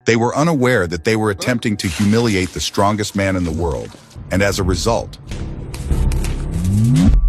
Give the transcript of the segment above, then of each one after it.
They were unaware that they were attempting to humiliate the strongest man in the world, and as a result,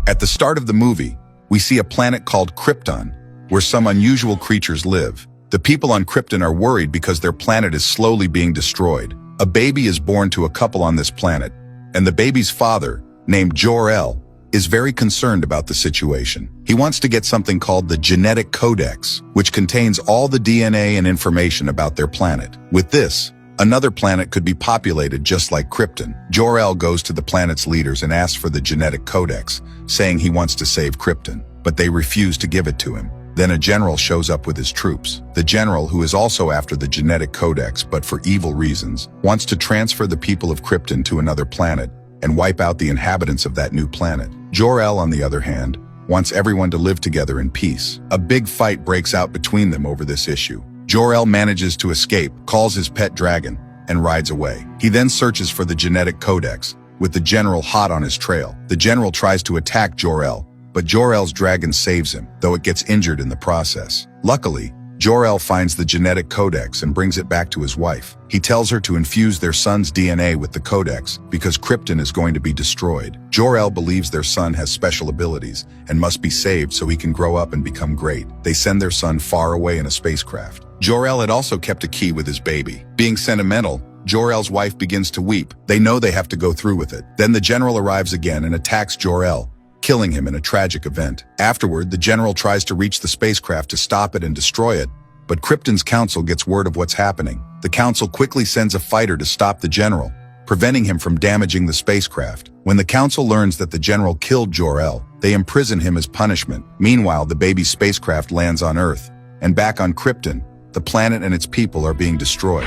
at the start of the movie, we see a planet called Krypton, where some unusual creatures live. The people on Krypton are worried because their planet is slowly being destroyed. A baby is born to a couple on this planet, and the baby's father, named Jor-El, is very concerned about the situation. He wants to get something called the Genetic Codex, which contains all the DNA and information about their planet. With this, another planet could be populated just like Krypton. Jor-El goes to the planet's leaders and asks for the Genetic Codex, saying he wants to save Krypton, but they refuse to give it to him. Then a general shows up with his troops. The general, who is also after the Genetic Codex, but for evil reasons, wants to transfer the people of Krypton to another planet and wipe out the inhabitants of that new planet. Jor-El, on the other hand, wants everyone to live together in peace. A big fight breaks out between them over this issue. Jor-El manages to escape, calls his pet dragon, and rides away. He then searches for the Genetic Codex, with the general hot on his trail. The general tries to attack Jor-El, but Jor-El's dragon saves him, though it gets injured in the process. Luckily, Jor-El finds the Genetic Codex and brings it back to his wife. He tells her to infuse their son's DNA with the Codex because Krypton is going to be destroyed. Jor-El believes their son has special abilities and must be saved so he can grow up and become great. They send their son far away in a spacecraft. Jor-El had also kept a key with his baby. Being sentimental, Jor-El's wife begins to weep. They know they have to go through with it. Then the general arrives again and attacks Jor-El, killing him in a tragic event. Afterward, the general tries to reach the spacecraft to stop it and destroy it, but Krypton's council gets word of what's happening. The council quickly sends a fighter to stop the general, preventing him from damaging the spacecraft. When the council learns that the general killed Jor-El, they imprison him as punishment. Meanwhile, the baby spacecraft lands on Earth, and back on Krypton, the planet and its people are being destroyed.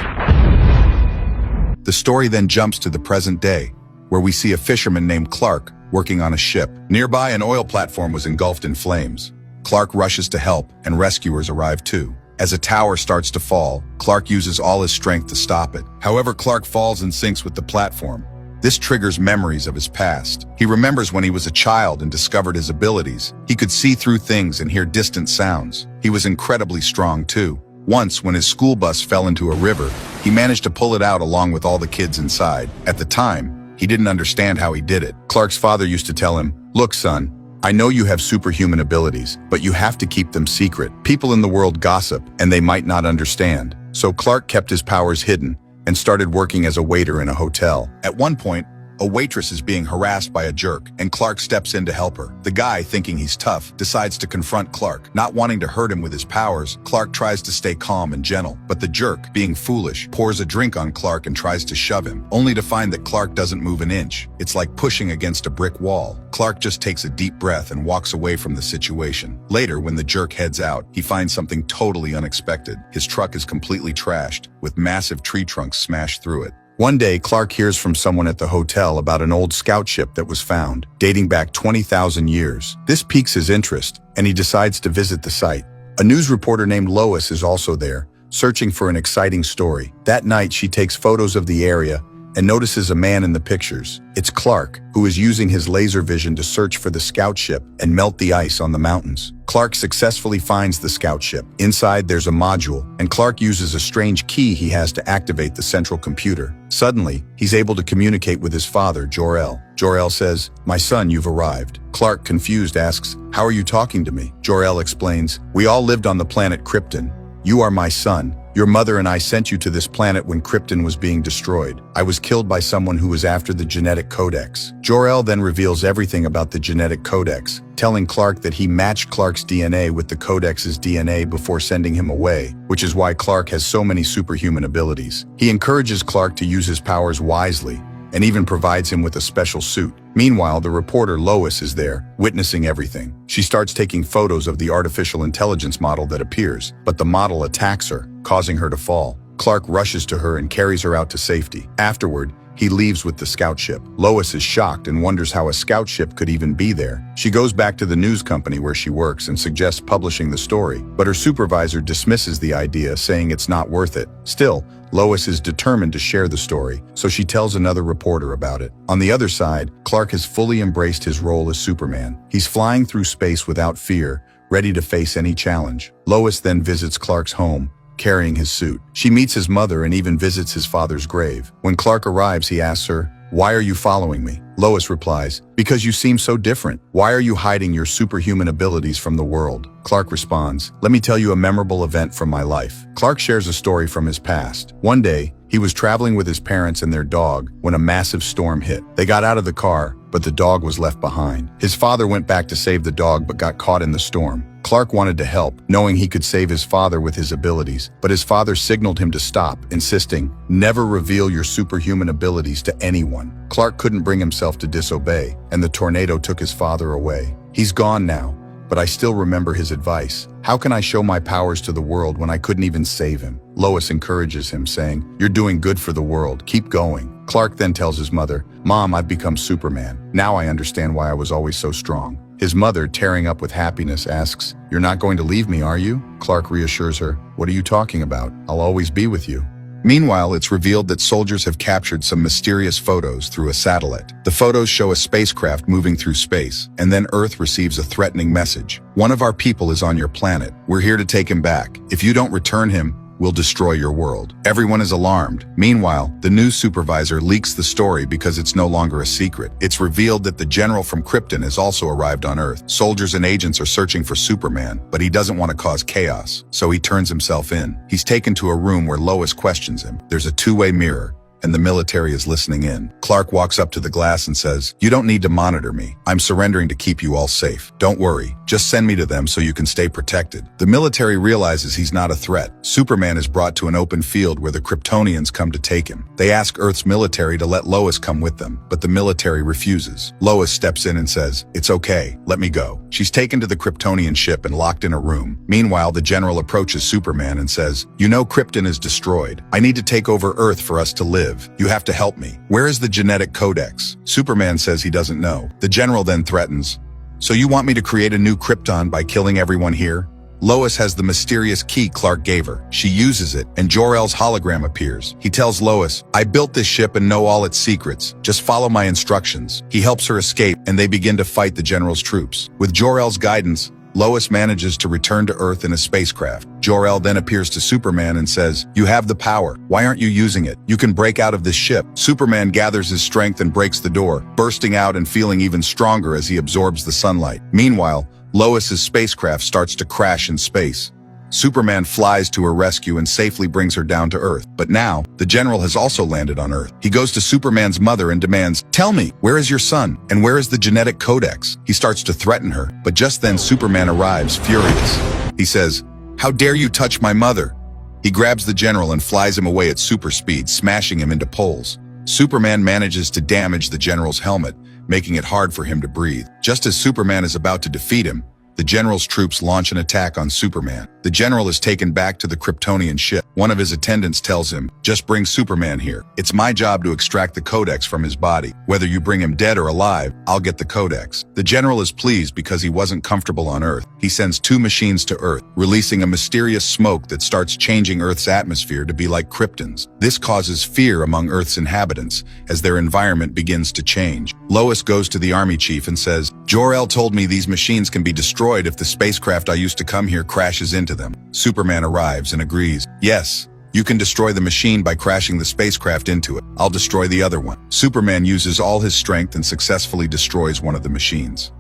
The story then jumps to the present day, where we see a fisherman named Clark working on a ship. Nearby, an oil platform was engulfed in flames. Clark rushes to help, and rescuers arrive too. As a tower starts to fall, Clark uses all his strength to stop it. However, Clark falls and sinks with the platform. This triggers memories of his past. He remembers when he was a child and discovered his abilities. He could see through things and hear distant sounds. He was incredibly strong too. Once, when his school bus fell into a river, he managed to pull it out along with all the kids inside. At the time, he didn't understand how he did it. Clark's father used to tell him, "Look, son, I know you have superhuman abilities, but you have to keep them secret. People in the world gossip, and they might not understand." So Clark kept his powers hidden and started working as a waiter in a hotel. At one point, a waitress is being harassed by a jerk, and Clark steps in to help her. The guy, thinking he's tough, decides to confront Clark. Not wanting to hurt him with his powers, Clark tries to stay calm and gentle. But the jerk, being foolish, pours a drink on Clark and tries to shove him, only to find that Clark doesn't move an inch. It's like pushing against a brick wall. Clark just takes a deep breath and walks away from the situation. Later, when the jerk heads out, he finds something totally unexpected. His truck is completely trashed, with massive tree trunks smashed through it. One day, Clark hears from someone at the hotel about an old scout ship that was found, dating back 20,000 years. This piques his interest, and he decides to visit the site. A news reporter named Lois is also there, searching for an exciting story. That night, she takes photos of the area and notices a man in the pictures. It's Clark, who is using his laser vision to search for the scout ship and melt the ice on the mountains. Clark successfully finds the scout ship. Inside, there's a module, and Clark uses a strange key he has to activate the central computer. Suddenly, he's able to communicate with his father, Jor-El. Jor-El says, "My son, you've arrived." Clark, confused, asks, "How are you talking to me?" Jor-El explains, "We all lived on the planet Krypton. You are my son. Your mother and I sent you to this planet when Krypton was being destroyed. I was killed by someone who was after the Genetic Codex." Jor-El then reveals everything about the Genetic Codex, telling Clark that he matched Clark's DNA with the Codex's DNA before sending him away, which is why Clark has so many superhuman abilities. He encourages Clark to use his powers wisely, and even provides him with a special suit. Meanwhile, the reporter Lois is there, witnessing everything. She starts taking photos of the artificial intelligence model that appears, but the model attacks her, causing her to fall. Clark rushes to her and carries her out to safety. Afterward, he leaves with the scout ship. Lois is shocked and wonders how a scout ship could even be there. She goes back to the news company where she works and suggests publishing the story, but her supervisor dismisses the idea, saying it's not worth it. Still, Lois is determined to share the story, so she tells another reporter about it. On the other side, Clark has fully embraced his role as Superman. He's flying through space without fear, ready to face any challenge. Lois then visits Clark's home, carrying his suit. She meets his mother and even visits his father's grave. When Clark arrives, he asks her, "Why are you following me?" Lois replies, "Because you seem so different. Why are you hiding your superhuman abilities from the world?" Clark responds, "Let me tell you a memorable event from my life." Clark shares a story from his past. One day, he was traveling with his parents and their dog when a massive storm hit. They got out of the car, but the dog was left behind. His father went back to save the dog but got caught in the storm. Clark wanted to help, knowing he could save his father with his abilities, but his father signaled him to stop, insisting, "Never reveal your superhuman abilities to anyone." Clark couldn't bring himself to disobey, and the tornado took his father away. He's gone now, but I still remember his advice. How can I show my powers to the world when I couldn't even save him? Lois encourages him, saying, "You're doing good for the world. Keep going." Clark then tells his mother, "Mom, I've become Superman. Now I understand why I was always so strong." His mother, tearing up with happiness, asks, "You're not going to leave me, are you?" Clark reassures her, "What are you talking about? I'll always be with you." Meanwhile, it's revealed that soldiers have captured some mysterious photos through a satellite. The photos show a spacecraft moving through space, and then Earth receives a threatening message. "One of our people is on your planet. We're here to take him back. If you don't return him, we'll destroy your world." Everyone is alarmed. Meanwhile, the news supervisor leaks the story because it's no longer a secret. It's revealed that the general from Krypton has also arrived on Earth. Soldiers and agents are searching for Superman, but he doesn't want to cause chaos, so he turns himself in. He's taken to a room where Lois questions him. There's a two-way mirror, and the military is listening in. Clark walks up to the glass and says, "You don't need to monitor me. I'm surrendering to keep you all safe. Don't worry. Just send me to them so you can stay protected." The military realizes he's not a threat. Superman is brought to an open field where the Kryptonians come to take him. They ask Earth's military to let Lois come with them, but the military refuses. Lois steps in and says, "It's okay. Let me go." She's taken to the Kryptonian ship and locked in a room. Meanwhile, the general approaches Superman and says, "You know Krypton is destroyed. I need to take over Earth for us to live. You have to help me. Where is the genetic codex?" Superman says he doesn't know. The general then threatens, "So you want me to create a new Krypton by killing everyone here?" Lois has the mysterious key Clark gave her. She uses it, and Jor-El's hologram appears. He tells Lois, "I built this ship and know all its secrets. Just follow my instructions." He helps her escape, and they begin to fight the general's troops. With Jor-El's guidance, Lois manages to return to Earth in a spacecraft. Jor-El then appears to Superman and says, "You have the power. Why aren't you using it? You can break out of this ship." Superman gathers his strength and breaks the door, bursting out and feeling even stronger as he absorbs the sunlight. Meanwhile, Lois's spacecraft starts to crash in space. Superman flies to her rescue and safely brings her down to Earth. But now, the general has also landed on Earth. He goes to Superman's mother and demands, "Tell me, where is your son? And where is the genetic codex?" He starts to threaten her, but just then Superman arrives, furious. He says, "How dare you touch my mother?" He grabs the general and flies him away at super speed, smashing him into poles. Superman manages to damage the general's helmet, making it hard for him to breathe. Just as Superman is about to defeat him, the general's troops launch an attack on Superman. The general is taken back to the Kryptonian ship. One of his attendants tells him, "Just bring Superman here. It's my job to extract the codex from his body. Whether you bring him dead or alive, I'll get the codex." The general is pleased because he wasn't comfortable on Earth. He sends 2 machines to Earth, releasing a mysterious smoke that starts changing Earth's atmosphere to be like Krypton's. This causes fear among Earth's inhabitants as their environment begins to change. Lois goes to the army chief and says, "Jor-El told me these machines can be destroyed if the spacecraft I used to come here crashes into them." Superman arrives and agrees, "Yes, you can destroy the machine by crashing the spacecraft into it. I'll destroy the other one." Superman uses all his strength and successfully destroys one of the machines.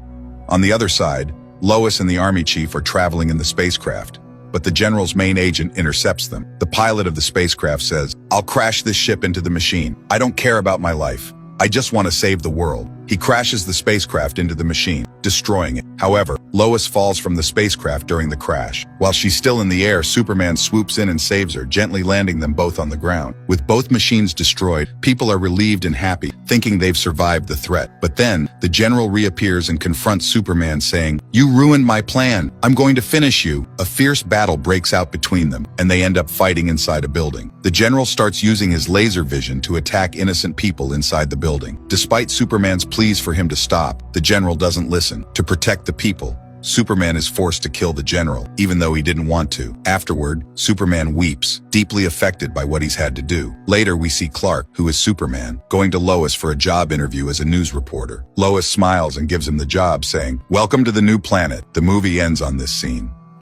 On the other side, Lois and the army chief are traveling in the spacecraft, but the general's main agent intercepts them. The pilot of the spacecraft says, "I'll crash this ship into the machine. I don't care about my life. I just want to save the world." He crashes the spacecraft into the machine, destroying it. However, Lois falls from the spacecraft during the crash. While she's still in the air, Superman swoops in and saves her, gently landing them both on the ground. With both machines destroyed, people are relieved and happy, thinking they've survived the threat. But then, the general reappears and confronts Superman, saying, "You ruined my plan. I'm going to finish you." A fierce battle breaks out between them, and they end up fighting inside a building. The general starts using his laser vision to attack innocent people inside the building. Despite Superman's pleas for him to stop, the general doesn't listen. To protect the people, Superman is forced to kill the general, even though he didn't want to. Afterward, Superman weeps, deeply affected by what he's had to do. Later, we see Clark, who is Superman, going to Lois for a job interview as a news reporter. Lois smiles and gives him the job, saying, "Welcome to the new planet." The movie ends on this scene.